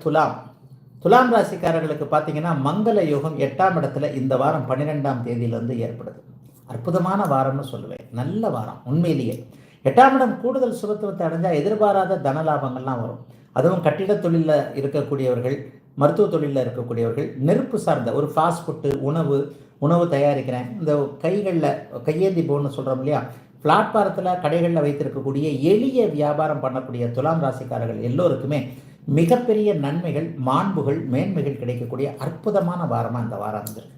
துலாம் ராசிக்காரர்களுக்கு பார்த்தீங்கன்னா மங்கள யோகம் 8ஆம் இடத்துல இந்த வாரம் 12ஆம் தேதியிலிருந்து ஏற்படுது. அற்புதமான வாரம்னு சொல்லுவேன். நல்ல வாரம் உண்மையிலேயே. 8ஆம் இடம் கூடுதல் சுபத்துவத்தை அடைஞ்சால் எதிர்பாராத தன லாபங்கள்லாம் வரும். அதுவும் கட்டிட தொழிலில் இருக்கக்கூடியவர்கள், மருத்துவ தொழிலில் இருக்கக்கூடியவர்கள், நெருப்பு சார்ந்த ஒரு ஃபாஸ்ட் ஃபுட்டு உணவு தயாரிக்கிறேன், இந்த கையேந்தி போன்னு சொல்கிறோம் இல்லையா, பிளாட்பாரத்தில் கடைகளில் வைத்திருக்கக்கூடிய எளிய வியாபாரம் பண்ணக்கூடிய துலாம் ராசிக்காரர்கள் எல்லோருக்குமே மிகப்பெரிய நன்மைகள், மாண்புகள், மேன்மைகள் கிடைக்கக்கூடிய அற்புதமான வாரமாக இந்த வாரம் இருந்திருக்கு.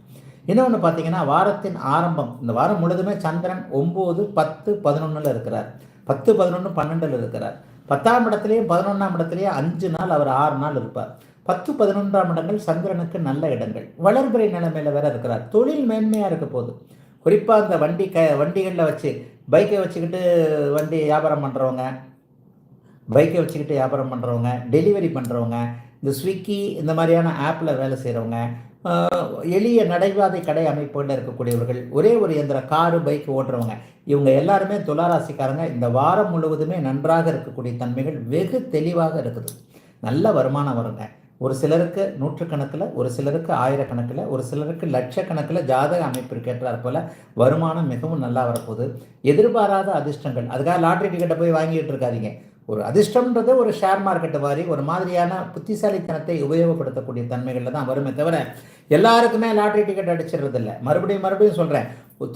இன்னொன்று பார்த்தீங்கன்னா வாரத்தின் ஆரம்பம், இந்த வாரம் முழுதுமே சந்திரன் 9, 10, 11 இருக்கிறார். 10, 11, 12 இருக்கிறார். 10ஆம் இடத்துலையும் 11ஆம் இடத்துலையும் 5 நாள், அவர் 6 நாள் இருப்பார். 10, 11ஆம் இடங்கள் சந்திரனுக்கு நல்ல இடங்கள். வளர்பிறை நிலைமையில் வேற இருக்கிறார். தொழில் மேன்மையாக இருக்க போகுது. குறிப்பாக அந்த வண்டிகளில் வச்சு பைக்கை வச்சுக்கிட்டு வியாபாரம் பண்ணுறவங்க, டெலிவரி பண்ணுறவங்க, இந்த ஸ்விக்கி இந்த மாதிரியான ஆப்பில் வேலை செய்கிறவங்க, எளிய நடைபாதை கடை அமைப்புகளில் இருக்கக்கூடியவர்கள், ஒரே ஒரு இயந்திர காரு பைக் ஓட்டுறவங்க, இவங்க எல்லாருமே துளாராசிக்காரங்க இந்த வாரம் முழுவதுமே நன்றாக இருக்கக்கூடிய தன்மைகள் வெகு தெளிவாக இருக்குது. நல்ல வருமானம் வருங்க. ஒரு சிலருக்கு நூற்றுக்கணக்கில், ஒரு சிலருக்கு ஆயிரக்கணக்கில், ஒரு சிலருக்கு லட்சக்கணக்கில் ஜாதக அமைப்பிற்கு ஏற்றார் போல வருமானம் மிகவும் நல்லா வரப்போகுது. எதிர்பாராத அதிர்ஷ்டங்கள், அதுக்காக லாட்ரி டிக்கெட்டை போய் வாங்கிட்டு இருக்காதீங்க. ஒரு அதிர்ஷ்டம்ன்றது ஒரு ஷேர் மார்க்கெட்டு மாதிரி ஒரு மாதிரியான புத்திசாலித்தனத்தை உபயோகப்படுத்தக்கூடிய தன்மைகளில் தான் வருமே தவிர எல்லாருக்குமே லாட்ரி டிக்கெட் அடிச்சிடுறது இல்லை. மறுபடியும் சொல்கிறேன்,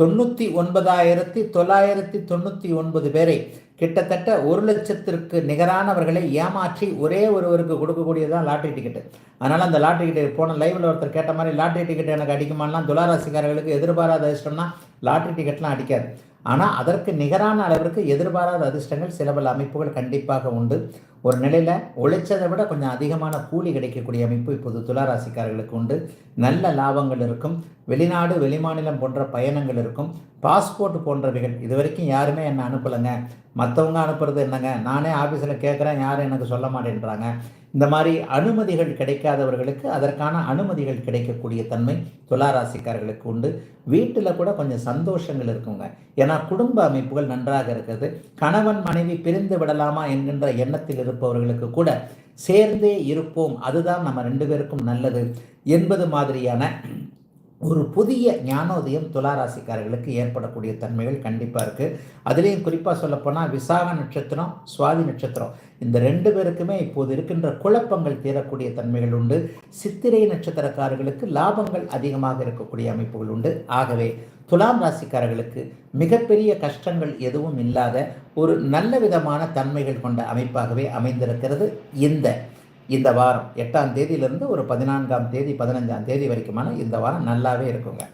99,999 பேரை, கிட்டத்தட்ட 1,00,000க்கு நிகரானவர்களை ஏமாற்றி ஒரே ஒருவருக்கு கொடுக்கக்கூடியதான் லாட்ரி டிக்கெட்டு. அதனால் அந்த லாட்ரி டிக்கெட் போன லைவில் ஒருத்தர் கேட்ட மாதிரி லாட்ரி டிக்கெட் எனக்கு அடிக்குமாலாம், துளாராசிக்காரர்களுக்கு எதிர்பாராத அதிர்ஷ்டம்னா லாட்ரி டிக்கெட்லாம் அடிக்காது. ஆனால் அதற்கு நிகரான அளவிற்கு எதிர்பாராத அதிர்ஷ்டங்கள் சில பல அமைப்புகள் கண்டிப்பாக உண்டு. ஒரு நிலையில் உழைச்சதை விட கொஞ்சம் அதிகமான கூலி கிடைக்கக்கூடிய அமைப்பு இப்போது துளாராசிக்காரர்களுக்கு உண்டு. நல்ல லாபங்கள் இருக்கும். வெளிநாடு வெளிமாநிலம் போன்ற பயணங்கள் இருக்கும். பாஸ்போர்ட் போன்றவைகள் இது வரைக்கும் யாருமே என்னை அனுப்பலைங்க, மற்றவங்க அனுப்புறது என்னங்க, நானே ஆஃபீஸில் கேட்குறேன், யாரும் எனக்கு சொல்ல மாட்டேன்றாங்க. இந்த மாதிரி அனுமதிகள் கிடைக்காதவர்களுக்கு அதற்கான அனுமதிகள் கிடைக்கக்கூடிய தன்மை துளாராசிக்காரர்களுக்கு உண்டு. வீட்டில் கூட கொஞ்சம் சந்தோஷங்கள் இருக்குங்க. ஏன்னா குடும்ப அமைப்புகள் நன்றாக இருக்குது. கணவன் மனைவி பிரிந்து விடலாமா என்கின்ற எண்ணத்தில் இருப்பவர்களுக்கு கூட சேர்ந்தே இருப்போம், அதுதான் நம்ம 2 பேருக்கும் நல்லது என்பது மாதிரியான ஒரு புதிய ஞானோதயம் துளாராசிக்காரர்களுக்கு ஏற்படக்கூடிய தன்மைகள் கண்டிப்பாக இருக்குது. அதுலேயும் குறிப்பாக சொல்லப்போனால் விசாக நட்சத்திரம், சுவாதி நட்சத்திரம், இந்த 2 பேருக்குமே இப்போது இருக்கின்ற குழப்பங்கள் தீரக்கூடிய தன்மைகள் உண்டு. சித்திரை நட்சத்திரக்காரர்களுக்கு லாபங்கள் அதிகமாக இருக்கக்கூடிய அமைப்புகள் உண்டு. ஆகவே துலாம் ராசிக்காரர்களுக்கு மிகப்பெரிய கஷ்டங்கள் எதுவும் இல்லாத ஒரு நல்ல விதமான தன்மைகள் கொண்ட அமைப்பாகவே அமைந்திருக்கிறது. இந்த வாரம் 8ஆம் தேதியிலிருந்து ஒரு 14ஆம் தேதி 15ஆம் தேதி வரைக்குமான இந்த வாரம் நல்லாவே இருக்குங்க.